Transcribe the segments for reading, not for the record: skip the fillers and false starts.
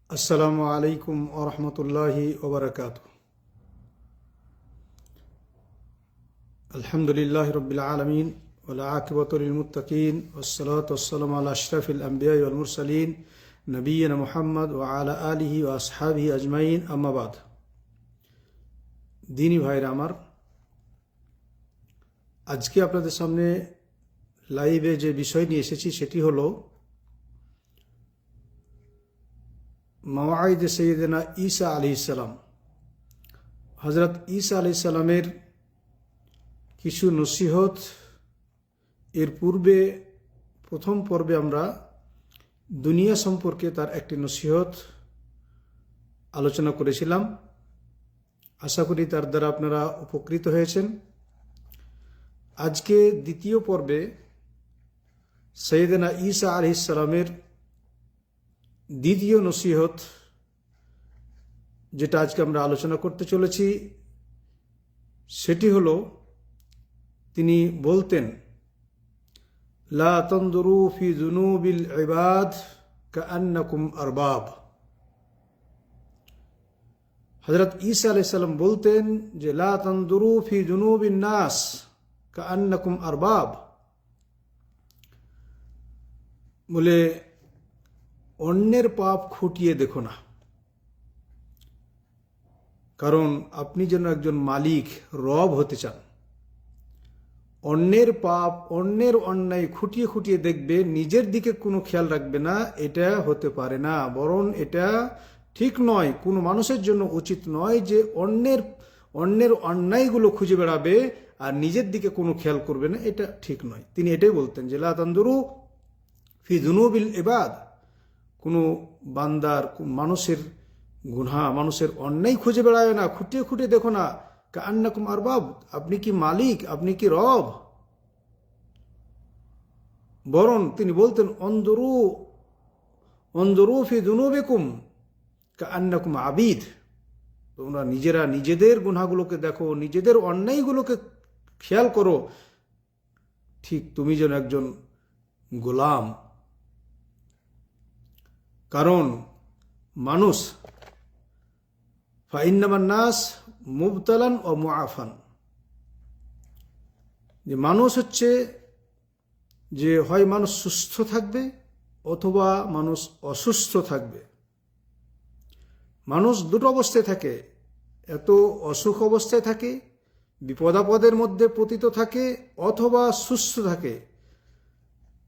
আসসালামু আলাইকুম ওয়া রাহমাতুল্লাহি ওয়া বারাকাতুহু। আলহামদুলিল্লাহি রাব্বিল আলামিন ওয়াল আকিবাতু লিল মুত্তাকিন ওয়াসসালাতু ওয়াসসালামু আলা আশরাফিল আমবিয়াই ওয়াল মুরসালিন নবিয়িনা মুহাম্মদ ওয়া আলা আলিহি ওয়া আসহাবিহি আজমাইন, আম্মা বাদ। দ্বীনি ভাইরা আমার, আজকে আপনাদের সামনে লাইভে যে বিষয় নিয়ে এসেছি সেটি হলো মাওয়াইদ সৈয়দনা ঈসা আলাইহিস সালাম। হযরত ঈসা আলাইহিস সালামের কিছু নসিহত। এর পূর্বে প্রথম পর্বে আমরা দুনিয়া সম্পর্কে তার একটি নসিহত আলোচনা করেছিলাম। আশা করি তার দ্বারা আপনারা উপকৃত হয়েছেন। আজকে দ্বিতীয় পর্বে সৈয়দনা ঈসা আলাইহিস সালামের দ্বিতীয় নসিহত, যেটা আজকে আমরা আলোচনা করতে চলেছি, সেটি হলো তিনি বলতেন, লা তানজুরু ফি যুনুবিল ইবাদ কাআন্নাকুম আরবাব। হযরত ঈসা আলাইহিস সালাম বলতেন যে লা তানজুরু ফি যুনুবিন নাস কাআন্নাকুম আরবাব, বলে অন্যের পাপ খুঁটিয়ে দেখো না, কারণ আপনি যেন একজন মালিক, রব হতে চান। অন্যের পাপ, অন্যের অন্যায় খুঁটিয়ে খুঁটিয়ে দেখবে, নিজের দিকে কোনো খেয়াল রাখবে না, এটা হতে পারে না। বরং এটা ঠিক নয়, কোনো মানুষের জন্য উচিত নয় যে অন্যের অন্যায়গুলো খুঁজে বেড়াবে আর নিজের দিকে কোনো খেয়াল করবে না, এটা ঠিক নয়। তিনি এটাই বলতেন যে লা তানজুরু ফি যুনুবিল ইবাদ, কোনো বান্দার, মানুষের গুনাহ, মানুষের অন্যায় খুঁজে বেড়ায় না, খুঁটিয়ে খুঁটিয়ে দেখো না, কাআন্নাকুম আরবাব, আপনি কি মালিক, আপনি কি রব। বরং তিনি বলতেন অনজুরু ফি যুনুবিকুম কাআন্নাকুম আবিদ, তোমরা নিজেরা নিজেদের গুনাহগুলোকে দেখো, নিজেদের অন্যায়গুলোকে খেয়াল করো, ঠিক তুমি যেন একজন গোলাম। কারণ মানুষ ফাইন্নামান নাস মুবতালান ও মুআফান, যে মানুষ হচ্ছে যে হয় মানুষ সুস্থ থাকবে অথবা মানুষ অসুস্থ থাকবে। মানুষ দুটো অবস্থায় থাকে, এত অসুখ অবস্থায় থাকে, বিপদাপদের মধ্যে পতিত থাকে, অথবা সুস্থ থাকে।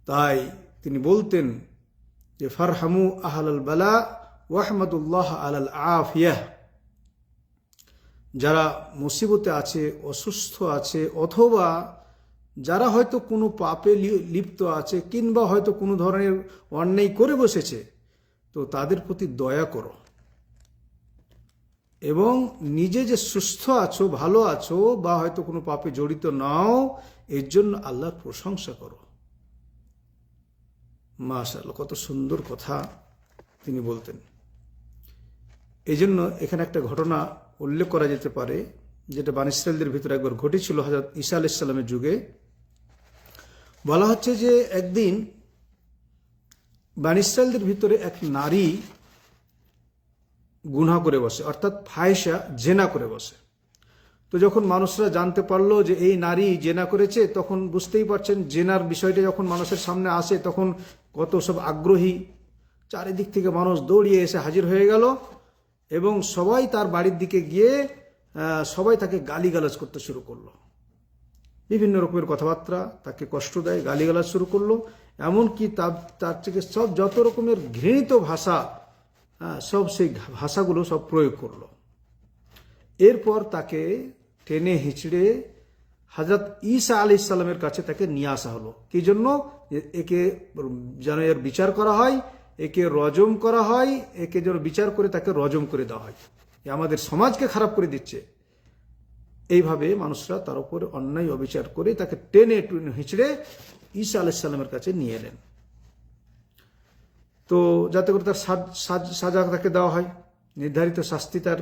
তাই তিনি বলতেন যে ফারহামু আহলাল বালা ওয়াহমাদুল্লাহ আলাল আফিয়াহ, যারা মুসিবতে আছে, অসুস্থ আছে, অথবা যারা হয়তো কোনো পাপে লিপ্ত আছে, কিংবা হয়তো কোনো ধরনের অন্যায় করে বসেছে, তো তাদের প্রতি দয়া করো, এবং নিজে যে সুস্থ আছো, ভালো আছো, বা হয়তো কোনো পাপে জড়িত নাও, এর জন্য আল্লাহর প্রশংসা করো। মাশাআল্লাহ, কত সুন্দর কথা তিনি বলতেন। এই জন্য এখানে একটা ঘটনা উল্লেখ করা যেতে পারে, যেটা বনী ইসরাঈলদের ভিতরে একবার ঘটেছিল হযরত ঈসা আলাইহিস সালামের যুগে। বলা হচ্ছে যে একদিন বনী ইসরাঈলদের ভিতরে এক নারী গুনাহ করে বসে, অর্থাৎ ফাহিশা, জেনা করে বসে। তো যখন মানুষরা জানতে পারলো যে এই নারী জেনা করেছে, তখন বুঝতেই পারছেন জেনার বিষয়টা যখন মানুষের সামনে আসে, তখন কত সব আগ্রহী, চারিদিক থেকে মানুষ দৌড়িয়ে এসে হাজির হয়ে গেল, এবং সবাই তার বাড়ির দিকে গিয়ে সবাই তাকে গালিগালাজ করতে শুরু করলো। বিভিন্ন রকমের কথাবার্তা, তাকে কষ্ট দেয়, গালিগালাজ শুরু করলো। এমনকি তার থেকে সব যত রকমের ঘৃণিত ভাষা, সব সেই ভাষাগুলো সব প্রয়োগ করলো। এরপর তাকে টেনে হিঁচড়ে হযরত ঈসা আলাইহিস সালামের কাছে তাকে নিয়ে আসা হলো। কি জন্য? একে যেন এর বিচার করা হয়, একে রজম করা হয়, একে যেন বিচার করে তাকে রজম করে দেওয়া হয়। আমাদের সমাজকে খারাপ করে দিচ্ছে। এইভাবে মানুষরা তার উপরে অন্যায় অবিচার করে তাকে টেনে হিঁচড়ে ঈসা আলাইহিস সালামের কাছে নিয়ে এলেন। তো যাতে করে তার সাজা তাকে দেওয়া হয়, নির্ধারিত শাস্তি তার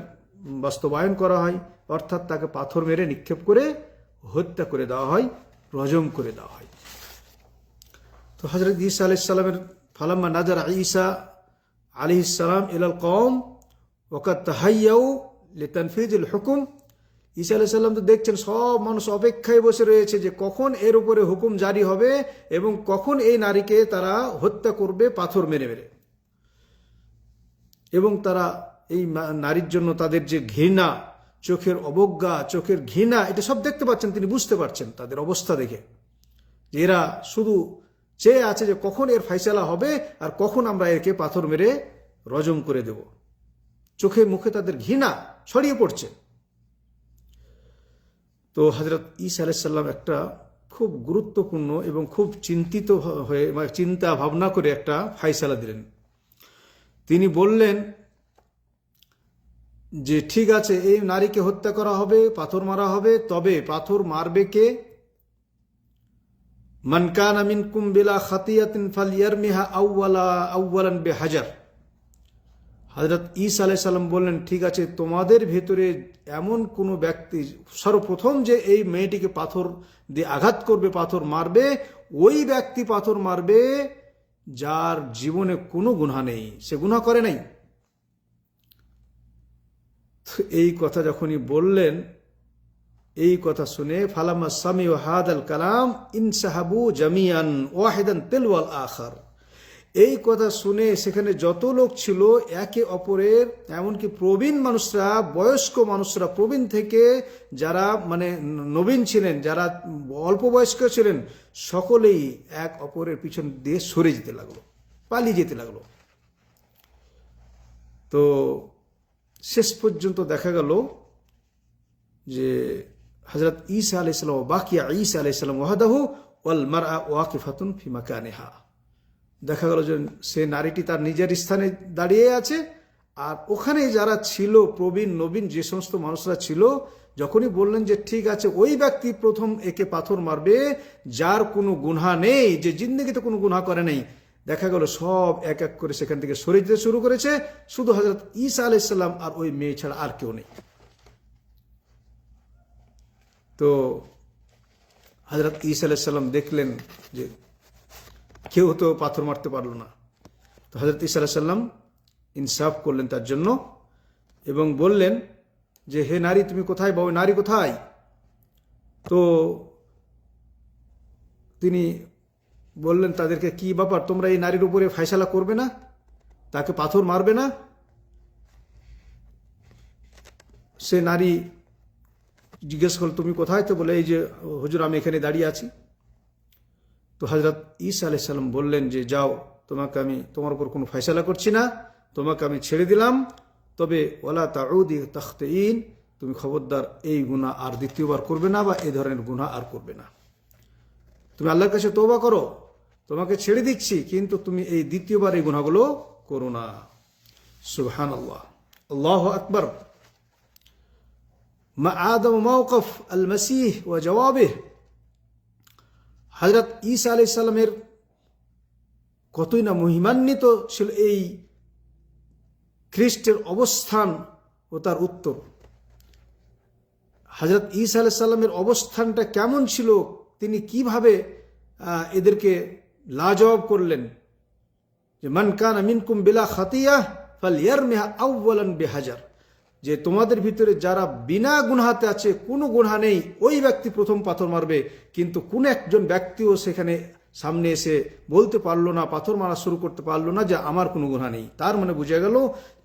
বাস্তবায়ন করা হয়, অর্থাৎ তাকে পাথর মেরে নিক্ষেপ করে হত্যা করে দেওয়া হয়, রজম করে দেওয়া হয়। তো হযরত ঈসা আলাইহিস সালামের ফালাম্মা নাজারা ঈসা আলাইহিস সালাম ইলাল কওম ওয়াকাদ তাহাইয়াউ লিতানফিযিল হুকুম। ঈসা আলাইহিস সালাম তো দেখছেন সব মানুষ অপেক্ষায় বসে রয়েছে যে কখন এর উপরে হুকুম জারি হবে এবং কখন এই নারীকে তারা হত্যা করবে পাথর মেরে মেরে। এবং তারা এই নারীর জন্য তাদের যে ঘৃণা, চোখের অবজ্ঞা, চোখের ঘৃণা, এটা সব দেখতে পাচ্ছেন, তিনি বুঝতে পারছেন তাদের অবস্থা দেখে যে এরা শুধু চেয়ে আছে যে কখন এর ফাইসালা হবে আর কখন আমরা একে পাথর মেরে রজম করে দেব। চোখে মুখে তাদের ঘৃণা ছড়িয়ে পড়ছে। তো হযরত ঈসা আলাইহিস সালাম একটা খুব গুরুত্বপূর্ণ এবং খুব চিন্তিত হয়ে চিন্তা ভাবনা করে একটা ফাইসালা দিলেন। তিনি বললেন যে ঠিক আছে, এই নারীকে হত্যা করা হবে, পাথর মারা হবে, তবে পাথর মারবে কে? মান কানা মিনকুম বিলা খাতিয়াতিন ফালইয়ারমিহা আউওয়ালান বিহাজার। হযরত ঈসা আলাইহিস সালাম বললেন ঠিক আছে, তোমাদের ভেতরে এমন কোনো ব্যক্তি সর্বপ্রথম যে এই মেয়েটিকে পাথর দিয়ে আঘাত করবে, পাথর মারবে, ওই ব্যক্তি পাথর মারবে যার জীবনে কোনো গুনাহ নেই, সে গুনাহ করে নাই। এই কথা যখনই বললেন, এই কথা শুনে ফালাম্মা সামিউ হাদাল কালাম ইনসাহাবু জামিয়ান ওয়াহিদান তিলওয়াল আখার। এই কথা শুনে সেখানে যত লোক ছিল একে অপরের, এমনকি প্রবীণ মানুষরা, বয়স্ক মানুষরা, প্রবীণ থেকে যারা মানে নবীন ছিলেন, যারা অল্প বয়স্ক ছিলেন, সকলেই এক অপরের পিছন দিয়ে সরে যেতে লাগলো, পালিয়ে যেতে লাগলো। তো শেষ পর্যন্ত দেখা গেল যে হযরত ঈসা আলাইহিস সালাম বাকিয়া ঈসা আলাইহিস সালাম ওয়াহদাহু ওয়াল মারআ ওয়াকিফাতুন ফি মাকানিহা। দেখা গেল যে সে নারীটি তার নিজের স্থানে দাঁড়িয়ে আছে, আর ওখানে যারা ছিল প্রবীণ নবীন যে সমস্ত মানুষরা ছিল, যখনই বললেন যে ঠিক আছে ওই ব্যক্তি প্রথম একে পাথর মারবে যার কোনো গুনাহ নেই, যে জিন্দেগিতে কোনো গুনাহ করে নাই, দেখা গেল সব এক এক করে সেখান থেকে সরে যেতে শুরু করেছে। শুধু হযরত ঈসা আলাইহিস সালাম আর ওই মেয়ে ছাড়া আর কেউ নেই। তো হযরত ঈসা আলাইহিস সালাম দেখলেন যে কেউ তো পাথর মারতে পারলো না। তো হযরত ঈসা আলাইহিস সালাম ইনসাফ করলেন তার জন্য এবং বললেন যে হে নারী, তুমি কোথায়, বা ওই নারী কোথায়? তো তিনি বললেন তাদেরকে, কি ব্যাপার, তোমরা এই নারীর উপরে ফায়সালা করবে না, তাকে পাথর মারবে না? সে নারী জিজ্ঞেস করল তুমি কোথায়? তো বলে এই যে হুজুর, আমি এখানে দাঁড়িয়ে আছি। তো হযরত ঈসা আলাইহিস সালাম বললেন যে যাও, তোমাকে আমি তোমার উপর কোনো ফয়সালা করছি না, তোমাকে আমি ছেড়ে দিলাম, তবে ওয়ালা তাউদি তাখতিন, তুমি খবরদার এই গুনাহ আর দ্বিতীয়বার করবে না, বা এই ধরনের গুনাহ আর করবে না। তুমি আল্লাহর কাছে তওবা করো, তোমাকে ছেড়ে দিচ্ছি, কিন্তু তুমি এই দ্বিতীয়বার এই গুনাহগুলো করো না। সুবহানাল্লাহ, আল্লাহু আকবার। মা আদম মাওকিফ আল মাসীহ ওয়া জওয়াবিহ। হযরত ঈসা আলাইহিস সালামের কতই না মহিমান্বিত ছিল এই খ্রিস্টের অবস্থান ও তার উত্তর। হযরত ঈসা আলাইহিস সালামের অবস্থানটা কেমন ছিল, তিনি কিভাবে এদেরকে লাজবাব করলেন যে মান কানা মিনকুম বিলা খাতিয়াহ ফালইয়ারমিহা আউওয়ালান বিহাজার, যে তোমাদের ভিতরে যারা বিনা গুনাহাতে আছে, কোনো গুনাহ নেই, ওই ব্যক্তি প্রথম পাথর মারবে। কিন্তু কোন একজন ব্যক্তিও সেখানে সামনে এসে বলতে পারলো না, পাথর মারা শুরু করতে পারলো না যে আমার কোনো গুনাহ নেই। তার মানে বোঝা গেল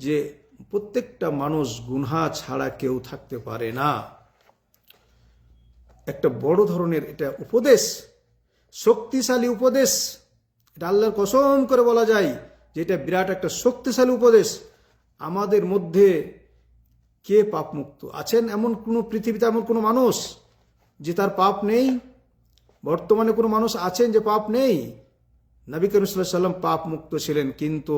যে প্রত্যেকটা মানুষ গুনাহ ছাড়া কেউ থাকতে পারে না। একটা বড় ধরনের এটা উপদেশ, শক্তিশালী উপদেশ, এটা আল্লাহর কসম করে বলা যায় যে এটা বিরাট একটা শক্তিশালী উপদেশ। আমাদের মধ্যে কে পাপ মুক্ত আছেন? এমন কোনো পৃথিবীতে এমন কোনো মানুষ যে তার পাপ নেই? বর্তমানে কোনো মানুষ আছেন যে পাপ নেই? নবী করিম সাল্লাল্লাহু আলাইহি ওয়াসাল্লাম পাপ মুক্ত ছিলেন, কিন্তু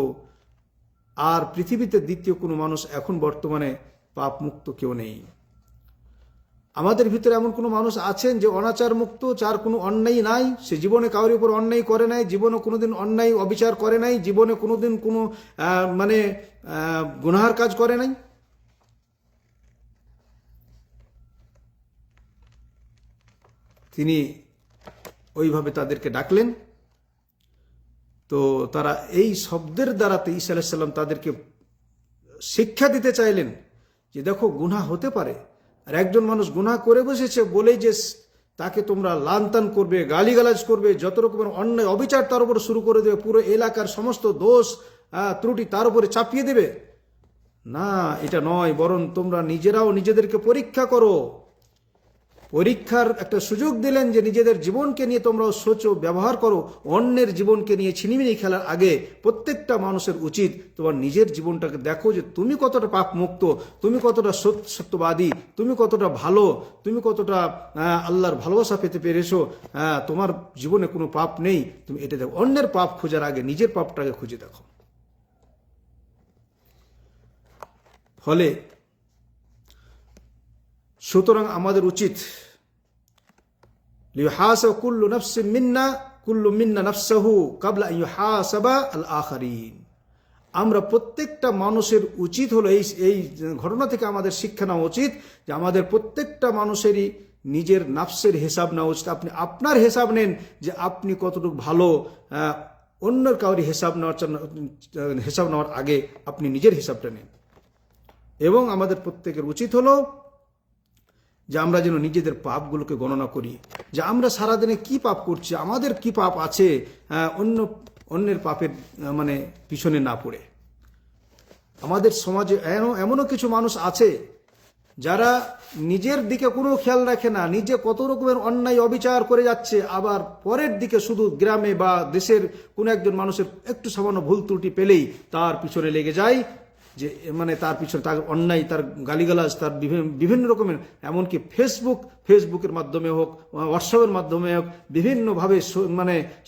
আর পৃথিবীতে দ্বিতীয় কোনো মানুষ এখন বর্তমানে পাপ মুক্ত কেউ নেই। আমাদের ভিতরে এমন কোনো মানুষ আছেন যে অনাচার মুক্ত, যার কোনো অন্যায় নাই, সে জীবনে কারোর উপর অন্যায় করে নাই, জীবনে কোনোদিন অন্যায় অবিচার করে নাই, জীবনে কোনোদিন কোনো গুনাহার কাজ করে নাই? তিনি ওইভাবে তাদেরকে ডাকলেন তো তারা এই শব্দের দ্বারাতে ঈসা আলাইহিস সালাম তাদেরকে শিক্ষা দিতে চাইলেন যে দেখো গুনাহ হতে পারে, আর একজন মানুষ গুনাহ করে বসেছে বলেই যে তাকে তোমরা লানতান করবে, গালিগালাজ করবে, যত রকমের অন্যায় অবিচার তার উপর শুরু করে দেবে, পুরো এলাকার সমস্ত দোষ ত্রুটি তার উপরে চাপিয়ে দেবে, না, এটা নয়। বরং তোমরা নিজেরাও নিজেদেরকে পরীক্ষা করো। পরীক্ষার একটা সুযোগ দিলেন যে নিজেদের জীবনকে নিয়ে তোমরাও সোচো, ব্যবহার করো। অন্যের জীবনকে নিয়ে ছিনিমিনি খেলার আগে প্রত্যেকটা মানুষের উচিত তোমার নিজের জীবনটাকে দেখো যে তুমি কতটা পাপ মুক্ত, তুমি কতটা সত্যবাদী, তুমি কতটা ভালো, তুমি কতটা আল্লাহর ভালোবাসা পেতে পেরেছো, তোমার জীবনে কোনো পাপ নেই। তুমি এটা দেখো, অন্যের পাপ খোঁজার আগে নিজের পাপটাকে খুঁজে দেখো। ফলে সুতরাং আমাদের উচিত লিহাসাব কুল্লু নাফসিন মিন্না কুল্লু মিন্না নাফসাহু ক্বাবলা আন ইউহাসাবা আল আখারিন। আমরা প্রত্যেকটা মানুষের উচিত হলো এই ঘটনা থেকে আমাদের শিক্ষা নেওয়া উচিত যে আমাদের প্রত্যেকটা মানুষেরই নিজের নাফসের হিসাব নেওয়া উচিত। আপনি আপনার হিসাব নেন যে আপনি কতটুকু ভালো, অন্যের কাউরি হিসাব নেওয়ার আগে আপনি নিজের হিসাবটা নেন। এবং আমাদের প্রত্যেকের উচিত হলো যে আমরা যেন নিজেদের পাপগুলোকে গণনা করি, যে আমরা সারাদিনে কি পাপ করছি, আমাদের কি পাপ আছে, অন্যের পাপের পিছনে না পড়ে। আমাদের সমাজে এমনও কিছু মানুষ আছে যারা নিজের দিকে কোনো খেয়াল রাখে না, নিজে কত রকমের অন্যায় অবিচার করে যাচ্ছে, আবার পরের দিকে শুধু গ্রামে বা দেশের কোনো একজন মানুষের একটু সামান্য ভুল ত্রুটি পেলেই তার পিছনে লেগে যায়, যে তার পিছনে তার অন্যায়, তার গালিগালাজ, তার বিভিন্ন রকমের, এমনকি ফেসবুকের মাধ্যমে হোক, হোয়াটসঅ্যাপের মাধ্যমে হোক, বিভিন্নভাবে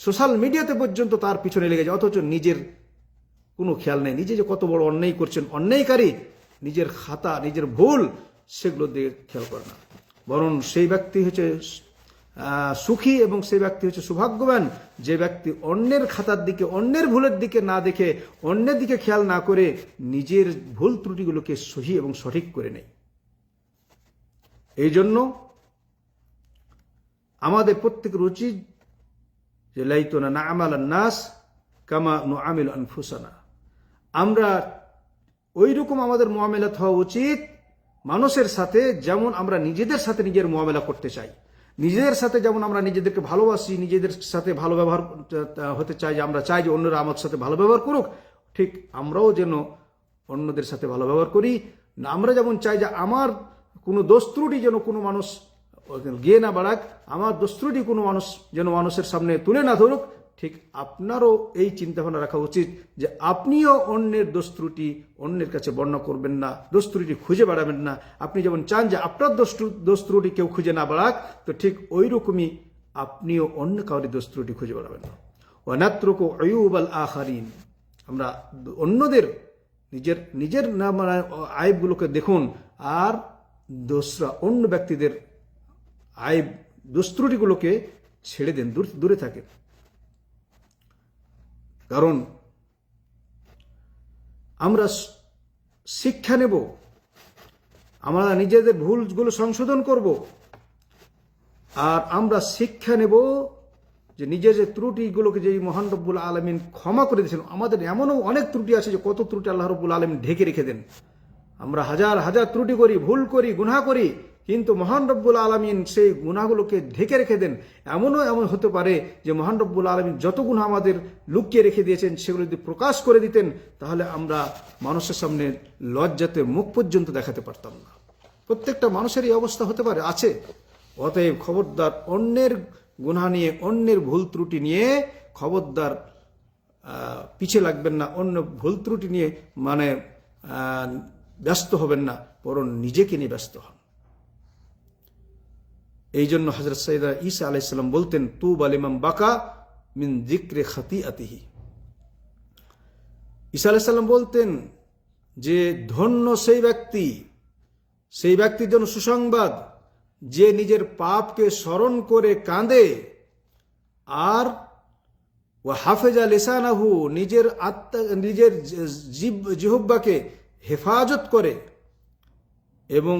সোশ্যাল মিডিয়াতে পর্যন্ত তার পিছনে লেগে যায়, অথচ নিজের কোনো খেয়াল নেই। নিজে যে কত বড় অন্যায় করছেন, অন্যায়কারী, নিজের খাতা, নিজের ভুল, সেগুলো দিয়ে খেয়াল করে না। বরং সেই ব্যক্তি হচ্ছে সুখী এবং সেই ব্যক্তি হচ্ছে সৌভাগ্যবান যে ব্যক্তি অন্যের খাতার দিকে, অন্যের ভুলের দিকে না দেখে, অন্যের দিকে খেয়াল না করে নিজের ভুল ত্রুটিগুলোকে সহি এবং সঠিক করে নেয়। এই জন্য আমাদের প্রত্যেকের উচিত যে লাইতুনা না'মাল নাস কামা নুআমিলু আনফুসানা, আমরা ওই রকম আমাদের মুআমালাত হওয়া উচিত মানুষের সাথে যেমন আমরা নিজেদের সাথে নিজের মুআমালা করতে চাই। নিজেদের সাথে যেমন আমরা নিজেদেরকে ভালোবাসি, নিজেদের সাথে ভালো ব্যবহার হতে চাই, যে আমরা চাই যে অন্যরা আমার সাথে ভালো ব্যবহার করুক, ঠিক আমরাও যেন অন্যদের সাথে ভালো ব্যবহার করি। আমরা যেমন চাই যে আমার কোনো দোষ ত্রুটি যেন কোনো মানুষ গিয়ে না বাড়াক, আমার দোষ ত্রুটি কোনো মানুষ যেন মানুষের সামনে তুলে না ধরুক, ঠিক আপনারও এই চিন্তাভাবনা রাখা উচিত যে আপনিও অন্যের দোষ ত্রুটি অন্যের কাছে বর্ণনা করবেন না, দোষ ত্রুটি খুঁজে বেড়াবেন না। আপনি যেমন চান যে আপনার দোষ ত্রুটি কেউ খুঁজে না বেড়াক, তো ঠিক ওই রকমই আপনিও অন্য কাউরি দোষ ত্রুটি খুঁজে বেড়াবেন না। ওয়ানাত্রুকু আইয়ুবাল আখারিন, আমরা অন্যদের নিজের আইবগুলোকে দেখুন, আর দোষরা অন্য ব্যক্তিদের আইব দোষ ত্রুটিগুলোকে ছেড়ে দেন, দূরে থাকেন। কারণ আমরা শিক্ষা নেব, আমরা নিজেদের ভুলগুলো সংশোধন করব, আর আমরা শিক্ষা নেব যে নিজের যে ত্রুটিগুলোকে যে মহান রব্বুল আলামিন ক্ষমা করে দিয়েছেন। আমাদের এমনও অনেক ত্রুটি আছে যে কত ত্রুটি আল্লাহ রব্বুল আলামিন ঢেকে রেখে দেন। আমরা হাজার হাজার ত্রুটি করি, ভুল করি, গুনাহ করি, কিন্তু মহান রব্বুল আলামিন সেই গুনাহগুলোকে ঢেকে রেখে দেন। এমন হতে পারে যে মহান রব্বুল আলামিন যত গুনাহ আমাদের লুকিয়ে রেখে দিয়েছেন সেগুলো যদি প্রকাশ করে দিতেন তাহলে আমরা মানুষের সামনে লজ্জাতে মুখ পর্যন্ত দেখাতে পারতাম না। প্রত্যেকটা মানুষের এই অবস্থা হতে পারে, আছে। অতএব খবরদার, অন্যের গুনাহ নিয়ে, অন্যের ভুল ত্রুটি নিয়ে খবরদার পিছিয়ে লাগবেন না, অন্য ভুল ত্রুটি নিয়ে ব্যস্ত হবেন না, বরং নিজেকে নিয়ে ব্যস্ত হন। এই জন্য হযরত সাইয়েদনা ঈসা আলাইহিস সালাম বলতেন, তুবা লিমান বাকা মিন যিকরি খাতিআতিহি। ঈসা আলাইহিস সালাম বলতেন যে ধন্য সেই ব্যক্তির জন্য সুসংবাদ যে নিজের পাপকে স্মরণ করে কাঁদে, আর ওয়া হাফেজা লিসানাহু, নিজের জিহ্বাকে হেফাজত করে, এবং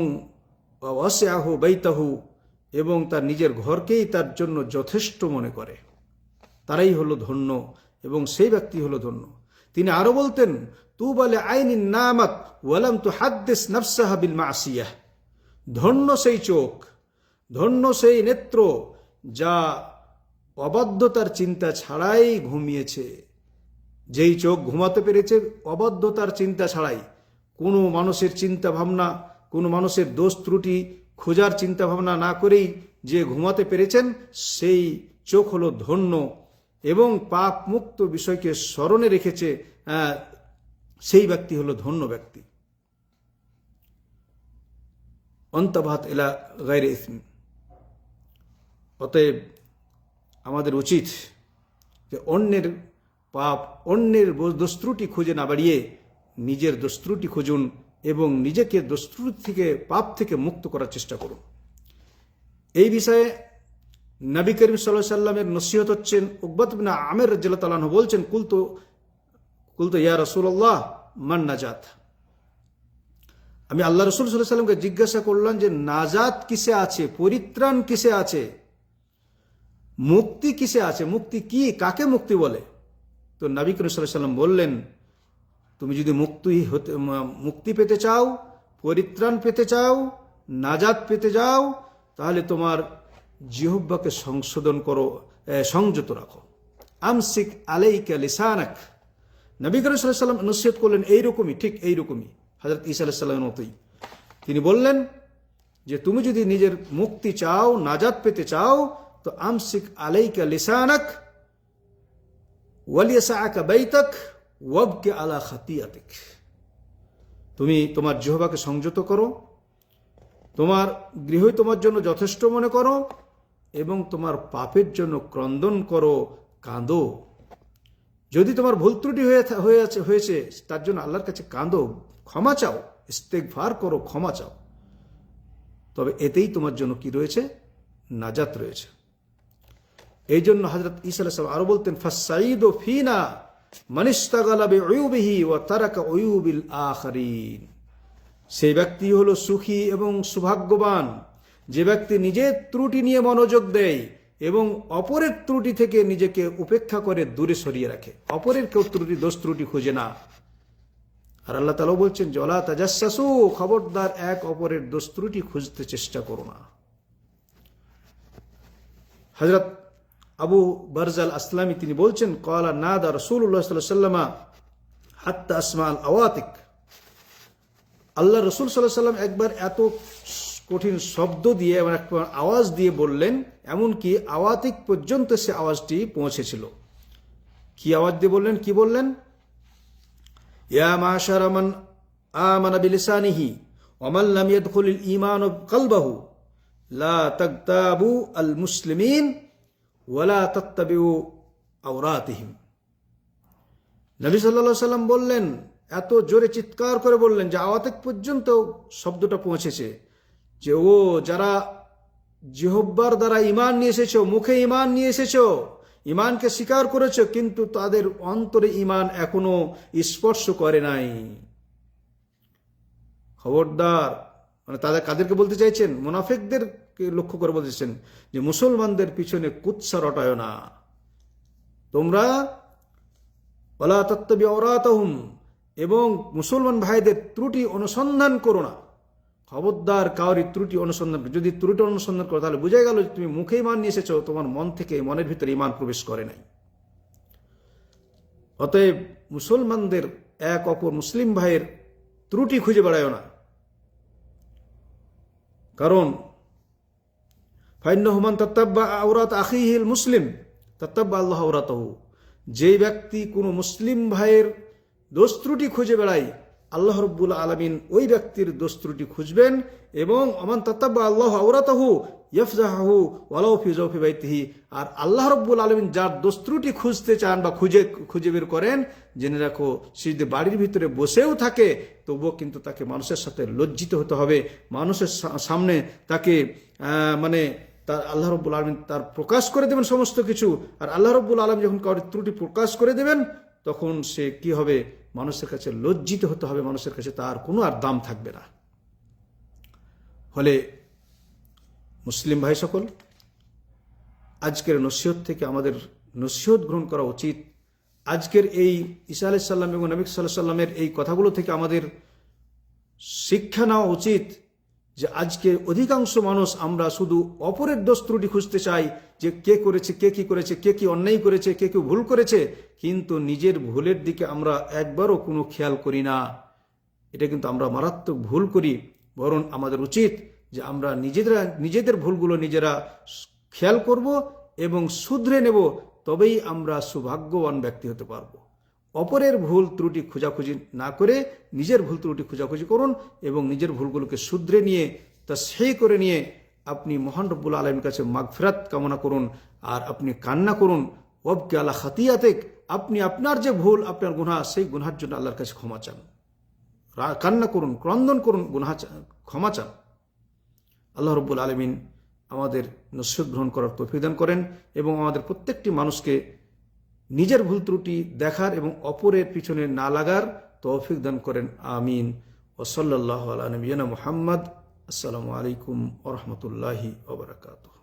ওয়াসিআহু বাইতাহু, এবং তার নিজের ঘরকেই তার জন্য যথেষ্ট মনে করে, তারাই হলো ধন্য। এবং সেই ব্যক্তি হলো ধন্য। তিনি আরো বলতেন, তুবা লিআইনিন নামাত ওয়া লাম তুহাদ্দিস নাফসাহা বিল মাসিয়াহ। ধন্য সেই চোখ, ধন্য সেই নেত্র যা অবাধ্যতার চিন্তা ছাড়াই ঘুমিয়েছে। যেই চোখ ঘুমাতে পেরেছে অবাধ্যতার চিন্তা ছাড়াই, কোনো মানুষের চিন্তা ভাবনা, কোনো মানুষের দোষ ত্রুটি খোঁজার চিন্তা ভাবনা না করেই যে ঘুমাতে পেরেছেন, সেই চোখ হলো ধন্য এবং পাপ মুক্ত বিষয়কে স্মরণে রেখেছে, সেই ব্যক্তি হলো ধন্য ব্যক্তি। অন্তবাহাত ইলা গায়রে ইসম। অতএব আমাদের উচিত যে অন্যের পাপ, অন্যের দোষত্রুটি খুঁজে না বাড়িয়ে নিজের দোষত্রুটি খুঁজুন এবং নিজেকে দোষত্রুটি থেকে, পাপ থেকে মুক্ত করার চেষ্টা করুন। এই বিষয়ে নবী করিম সাল্লাল্লাহু আলাইহি সাল্লামের নসিহত হচ্ছেন। উকবাত বিন আমির রাদিয়াল্লাহু তাআলা আনহু বলছেন, কুলতু ইয়া রাসূলুল্লাহ মান নাজাত। আমি আল্লাহ রাসূল সাল্লাল্লাহু আলাইহি সাল্লামকে জিজ্ঞাসা করলাম যে নাজাত কিসে আছে, পরিত্রাণ কিসে আছে, মুক্তি কিসে আছে, মুক্তি কি, কাকে মুক্তি বলে? তো নবী করিম সাল্লাল্লাহু আলাইহি সাল্লাম বললেন, তুমি যদি মুক্তি পেতে চাও, পরিত্রাণ পেতে চাও, নাজাত পেতে চাও, তাহলে তোমার জিহ্বাকে সংশোধন করো, সংযত রাখো। আমসিক আলাইকা লিসানাক। নবী করিম সাল্লাল্লাহু আলাইহি সাল্লাম নসিহত করলেন এইরকমই, ঠিক এইরকমই হযরত ঈসা আলাইহিস সালামের মতোই। তিনি বললেন যে তুমি যদি নিজের মুক্তি চাও, নাজাত পেতে চাও, তো আমসিক আলাইকা লিসানাক ওয়ালিয়াসআকা বাইতাক ওয়াবকি আলা খাতিয়াতিক। তুমি তোমার জিহ্বাকে সংযত করো, তোমার গৃহই তোমার জন্য যথেষ্ট মনে করো এবং তোমার পাপের জন্য ক্রন্দন করো, কাঁদো। যদি তোমার ভুল ত্রুটি হয়েছে তার জন্য আল্লাহর কাছে কাঁদো, ক্ষমা চাও, ইস্তেগফার করো, ক্ষমা চাও। তবে এতেই তোমার জন্য কি রয়েছে? নাজাত রয়েছে। এই জন্য হযরত ঈসা আলাইহিস সালাম আরো বলতেন, ফাসাইদু ফিনা মান ইশতাগালা বিউবিহি ওয়া তারাকা উয়ুবিল আখারিন। সেই ব্যক্তি হলো সুখী এবং সৌভাগ্যবান যে ব্যক্তি নিজের ত্রুটি নিয়ে মনোযোগ দেয় এবং অপরের ত্রুটি থেকে নিজেকে উপেক্ষা করে দূরে সরিয়ে রাখে, অপরের কেউ ত্রুটি, দোষ ত্রুটি খুঁজে না। আর আল্লাহ তাআলা বলছেন, ওয়ালা তাজাসসু, খবরদার এক অপরের দোষ ত্রুটি খুঁজতে চেষ্টা করো না। হযরত আবু বারজাল আসলামী তিনি বলছেন, ক্বালা নাদা রাসূলুল্লাহ সাল্লাল্লাহু আলাইহি ওয়াসাল্লাম হাত্তা আসমাল আওয়াতিক। আল্লাহ রাসূল সাল্লাল্লাহু আলাইহি ওয়াসাল্লাম একবার এত কঠিন শব্দ দিয়ে এবং একটা আওয়াজ দিয়ে বললেন, এমনকি আওয়াতিক পর্যন্ত সে আওয়াজটি পৌঁছেছিল। কি আওয়াজ দিয়ে বললেন? কি বললেন? ইয়া মাশারা মান আমানা বিলিসানিহি ওয়া মান লাম ইয়াদখুলিল ঈমানু কলবাহু লা তাগতাবু আল মুসলিমিন ওয়া লা তাত্তাবিউ আওরাতিহিম। নবী সাল্লাল্লাহু আলাইহি সাল্লাম বললেন, এত জোরে চিৎকার করে বললেন যে আওয়াতিক পর্যন্ত শব্দটা পৌঁছেছে, যে ও যারা জিহ্বার দ্বারা ঈমান নিয়ে এসেছো, মুখে ঈমান নিয়ে এসেছো, ঈমানকে স্বীকার করেছো, কিন্তু তাদের অন্তরে ঈমান এখনো স্পর্শ করে নাই। খবরদার, মানে তাদের কাদেরকে বলতে চাইছেন? মুনাফিকদেরকে লক্ষ্য করে বলতেছেন যে মুসলমানদের পিছনে কুৎসা রটায় না, তোমরা ওয়ালা তাত্তাবিউ আওরাতাহুম, এবং মুসলমান ভাইদের ত্রুটি অনুসন্ধান করো না। খবরদার কাউরি ত্রুটি অনুসন্ধান, যদি ত্রুটি অনুসন্ধান করো তাহলে বুঝে গেল যে তুমি মুখে ঈমান নিয়ে এসেছো, তোমার মন থেকে, মনের ভিতরে ঈমান প্রবেশ করে নাই। অতএব মুসলমানদের এক অপর মুসলিম ভাইয়ের ত্রুটি খুঁজে বেড়ায় না, কারণ ফাইন্নাহু মান তাত্তাবা আওরাত আখিহিল মুসলিম তাত্তাবা আল্লাহু আওরাতাহু। যে ব্যক্তি কোনো মুসলিম ভাইয়ের দোষ ত্রুটি খুঁজে বেড়ায়, আল্লাহ রাব্বুল আলামিন ওই ব্যক্তির দোষ ত্রুটি খুঁজবেন এবং আমান তাত্তাবা আল্লাহু আওরাতাহু ইয়াফজাহু ওয়ালাউ ফি জাওফি বাইতিহি। আর আল্লাহ রাব্বুল আলামিন যার দোষ ত্রুটি খুঁজতে চান বা খুঁজে বের করেন, জেনে রাখো সে যদি বাড়ির ভিতরে বসেও থাকে তবুও কিন্তু তাকে মানুষের সাথে লজ্জিত হতে হবে, মানুষের সামনে তাকে মানে তার আল্লাহ রাব্বুল আলামিন তার প্রকাশ করে দেবেন সমস্ত কিছু। আর আল্লাহ রাব্বুল আলামিন যখন কারোর ত্রুটি প্রকাশ করে দেবেন, তখন সে কি হবে? মানুষের কাছে লজ্জিত হতে হবে, মানুষের কাছে তার কোনো আর দাম থাকবে না। ফলে মুসলিম ভাই সকল, আজকের নসিহত থেকে আমাদের নসিহত গ্রহণ করা উচিত আজকের এই ঈসা আলাইহিস সালাম এবং নবী সাল্লাল্লাহু আলাইহি সাল্লামের এই কথাগুলো থেকে আমাদের শিক্ষা নেওয়া উচিত যে আজকে অধিকাংশ মানুষ আমরা শুধু অপরের দোষ ত্রুটি খুঁজতে চাই, যে কে করেছে, কে কি করেছে, কে কি অন্যায় করেছে, কে কি ভুল করেছে, কিন্তু নিজের ভুলের দিকে আমরা একবারও কোনো খেয়াল করি না। এটা কিন্তু আমরা মারাত্মক ভুল করি। বরং আমাদের উচিত যে আমরা নিজেদের ভুলগুলো নিজেরা খেয়াল করব এবং শুধরে নেব, তবেই আমরা সৌভাগ্যবান ব্যক্তি হতে পারব। অপরের ভুল ত্রুটি খোঁজাখুঁজি না করে নিজের ভুল ত্রুটি খোঁজাখুঁজি করুন এবং নিজের ভুলগুলোকে শুধরে নিয়ে তাসহিহ করে নিয়ে আপনি মহান রব্বুল আলামিনের কাছে মাগফিরাত কামনা করুন আর আপনি কান্না করুন। ওয়াবকি আলা খাতিয়াতিক, আপনি আপনার যে ভুল, আপনার গুনাহ, সেই গুনাহের জন্য আল্লাহর কাছে ক্ষমা চান, কান্না করুন, ক্রন্দন করুন, গুনাহ ক্ষমা চান। আল্লাহ রব্বুল আলামিন আমাদের নসিহত গ্রহণ করার তৌফিক দান করেন এবং আমাদের প্রত্যেকটি মানুষকে নিজের ভুল ত্রুটি দেখার এবং অপরের পিছনে না লাগার তৌফিক দান করেন। আমিন। ওয়া সাল্লাল্লাহু আলা নবিয়িনা মুহাম্মদ। আসসালামু আলাইকুম ওয়া রাহমাতুল্লাহি ওয়া বারাকাতুহু।